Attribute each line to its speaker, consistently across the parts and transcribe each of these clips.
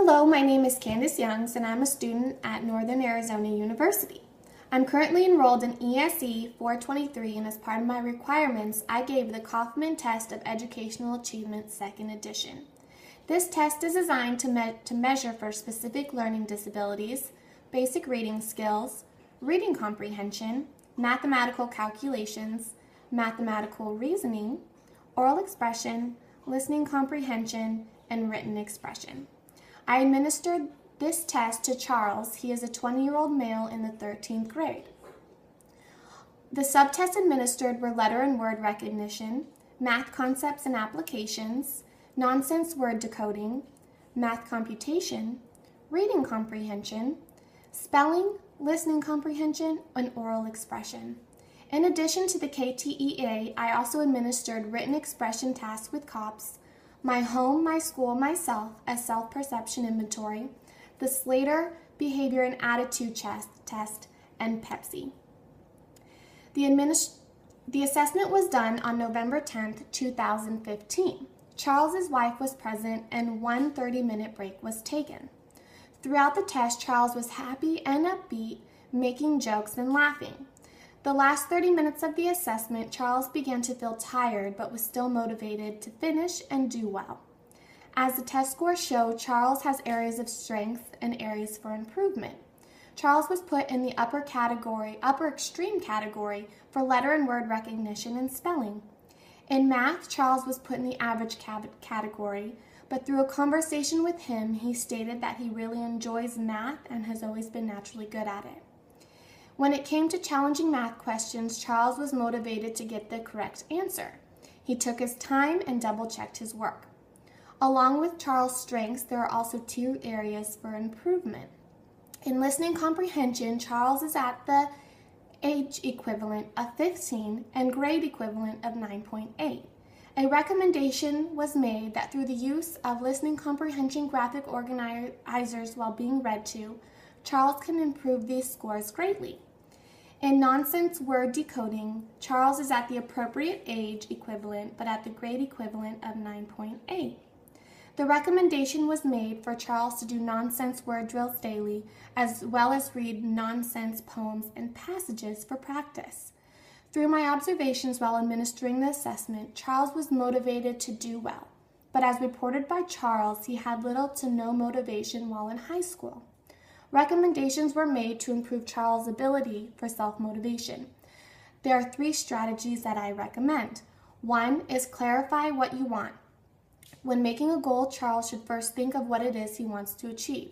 Speaker 1: Hello, my name is Candace Youngs and I'm a student at Northern Arizona University. I'm currently enrolled in ESE 423 and as part of my requirements, I gave the Kaufman Test of Educational Achievement 2nd edition. This test is designed to measure for specific learning disabilities, basic reading skills, reading comprehension, mathematical calculations, mathematical reasoning, oral expression, listening comprehension, and written expression. I administered this test to Charles. He is a 20-year-old male in the 13th grade. The subtests administered were letter and word recognition, math concepts and applications, nonsense word decoding, math computation, reading comprehension, spelling, listening comprehension, and oral expression. In addition to the KTEA, I also administered written expression tasks with COPS, my home, my school, myself as self-perception inventory, the Slater behavior and attitude test, and Pepsi. The assessment was done on November 10th, 2015. Charles's wife was present and one 30-minute break was taken. Throughout the test, Charles was happy and upbeat, making jokes and laughing. The last 30 minutes of the assessment, Charles began to feel tired but was still motivated to finish and do well. As the test scores show, Charles has areas of strength and areas for improvement. Charles was put in the upper extreme category for letter and word recognition and spelling. In math, Charles was put in the average category, but through a conversation with him, he stated that he really enjoys math and has always been naturally good at it. When it came to challenging math questions, Charles was motivated to get the correct answer. He took his time and double-checked his work. Along with Charles' strengths, there are also 2 areas for improvement. In listening comprehension, Charles is at the age equivalent of 15 and grade equivalent of 9.8. A recommendation was made that through the use of listening comprehension graphic organizers while being read to, Charles can improve these scores greatly. In nonsense word decoding, Charles is at the appropriate age equivalent but at the grade equivalent of 9.8. The recommendation was made for Charles to do nonsense word drills daily as well as read nonsense poems and passages for practice. Through my observations while administering the assessment, Charles was motivated to do well, but as reported by Charles, he had little to no motivation while in high school. Recommendations were made to improve Charles' ability for self-motivation. There are 3 strategies that I recommend. 1 is clarify what you want. When making a goal, Charles should first think of what it is he wants to achieve.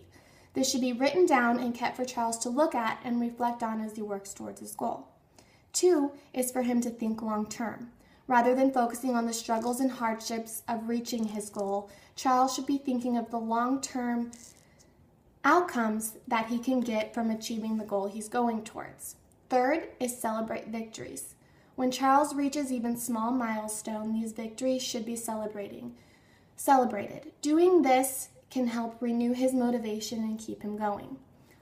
Speaker 1: This should be written down and kept for Charles to look at and reflect on as he works towards his goal. 2 is for him to think long-term. Rather than focusing on the struggles and hardships of reaching his goal, Charles should be thinking of the long-term outcomes that he can get from achieving the goal he's going towards. 3rd is celebrate victories. When Charles reaches even small milestones, these victories should be celebrated. Doing this can help renew his motivation and keep him going.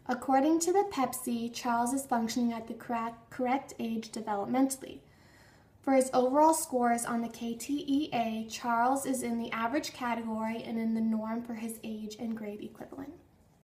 Speaker 1: According to the Pepsi, Charles is functioning at the correct age developmentally. For his overall scores on the KTEA, Charles is in the average category and in the norm for his age and grade equivalent.